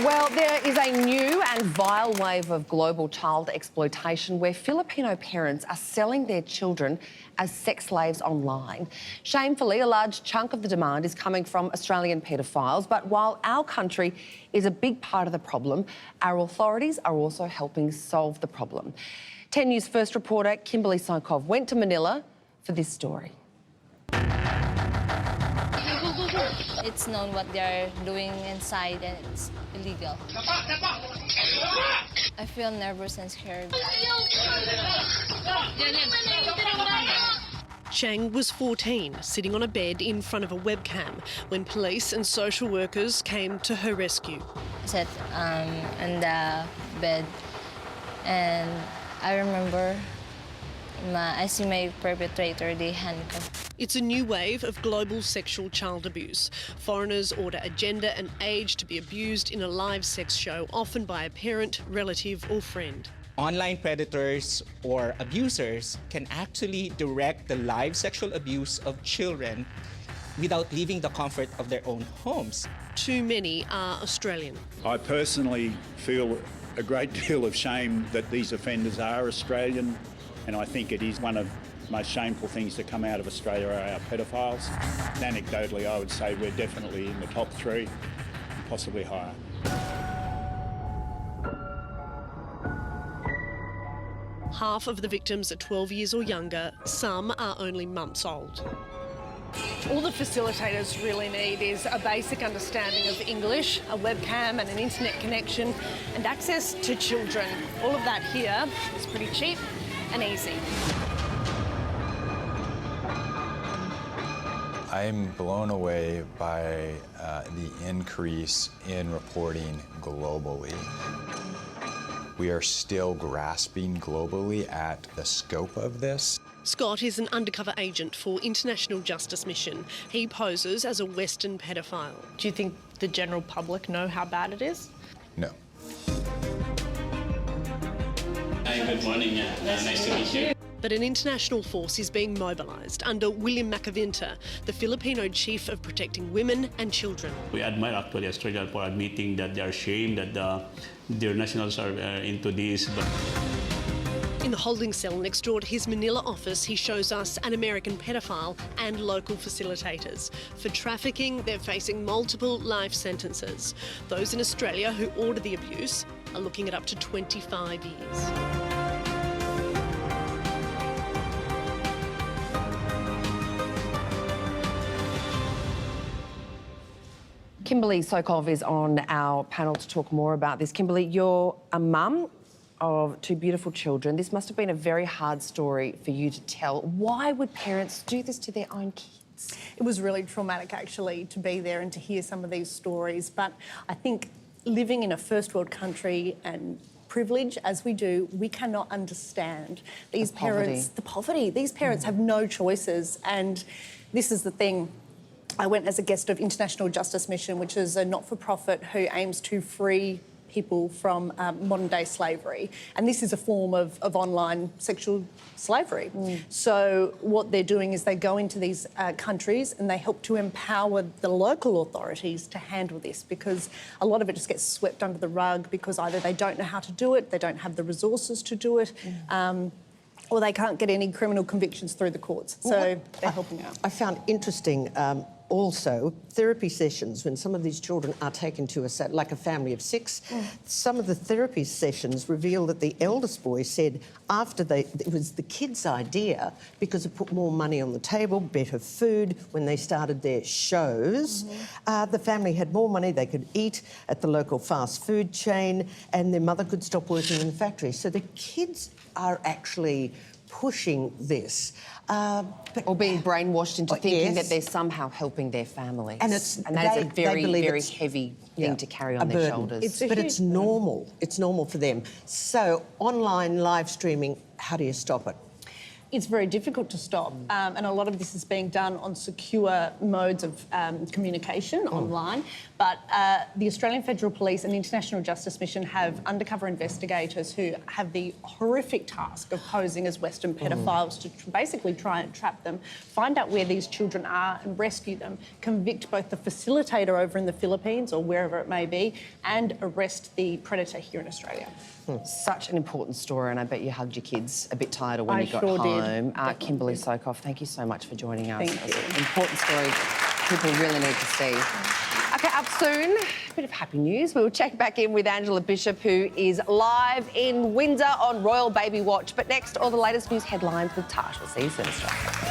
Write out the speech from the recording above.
Well, there is a new and vile wave of global child exploitation where Filipino parents are selling their children as sex slaves online. Shamefully, a large chunk of the demand is coming from Australian paedophiles, but while our country is a big part of the problem, our authorities are also helping solve the problem. 10 News First reporter Kimberly Sokov went to Manila for this story. It's known what they're doing inside and it's illegal. I feel nervous and scared. Chang was 14, sitting on a bed in front of a webcam when police and social workers came to her rescue. I sat on the bed and I remember I see my perpetrator, they handcuffed. It's a new wave of global sexual child abuse. Foreigners order a gender and age to be abused in a live sex show, often by a parent, relative or friend. Online predators or abusers can actually direct the live sexual abuse of children without leaving the comfort of their own homes. Too many are Australian. I personally feel a great deal of shame that these offenders are Australian, and I think it is one of the most shameful things to come out of Australia are our pedophiles. Anecdotally, I would say we're definitely in the top 3, possibly higher. Half of the victims are 12 years or younger, some are only months old. All the facilitators really need is a basic understanding of English, a webcam and an internet connection, and access to children. All of that here is pretty cheap and easy. I'm blown away by the increase in reporting globally. We are still grasping globally at the scope of this. Scott is an undercover agent for International Justice Mission. He poses as a Western pedophile. Do you think the general public know how bad it is? No. Hi, good morning. Nice to meet you. But an international force is being mobilised under William McAvinter, the Filipino chief of protecting women and children. We admire actually Australia for admitting that they are ashamed that their nationals are into this. But in the holding cell next door to his Manila office, he shows us an American pedophile and local facilitators. For trafficking, they're facing multiple life sentences. Those in Australia who order the abuse are looking at up to 25 years. Kimberly Sokov is on our panel to talk more about this. Kimberly, you're a mum of 2 beautiful children. This must have been a very hard story for you to tell. Why would parents do this to their own kids? It was really traumatic, actually, to be there and to hear some of these stories. But I think living in a first world country and privilege as we do, we cannot understand these parents, the poverty. These parents have no choices, and this is the thing. I went as a guest of International Justice Mission, which is a not-for-profit who aims to free people from modern-day slavery. And this is a form of online sexual slavery. So what they're doing is they go into these countries and they help to empower the local authorities to handle this, because a lot of it just gets swept under the rug because either they don't know how to do it, they don't have the resources to do it, or they can't get any criminal convictions through the courts. So they're helping out. I found interesting also therapy sessions when some of these children are taken to like a family of 6. Some of the therapy sessions reveal that the eldest boy said after it was the kids' idea because it put more money on the table, better food when they started their shows. The family had more money, they could eat at the local fast food chain, and their mother could stop working in the factory. So the kids are actually pushing this. Or being brainwashed into thinking that they're somehow helping their family. And that is a very, very heavy thing to carry on their shoulders. But it's normal. It's normal for them. So online live streaming, how do you stop it? It's very difficult to stop, and a lot of this is being done on secure modes of communication online. But the Australian Federal Police and the International Justice Mission have undercover investigators who have the horrific task of posing as Western pedophiles to basically try and trap them, find out where these children are and rescue them, convict both the facilitator over in the Philippines or wherever it may be, and arrest the predator here in Australia. Such an important story, and I bet you hugged your kids a bit tighter when I you got sure did. home. Definitely Kimberly did. Sokoff, thank you so much for joining us. Thank It's you. an important story people really need to see. Okay, up soon, a bit of happy news. We'll check back in with Angela Bishop, who is live in Windsor on Royal Baby Watch. But next, all the latest news headlines with Tash. We'll see you soon, Australia.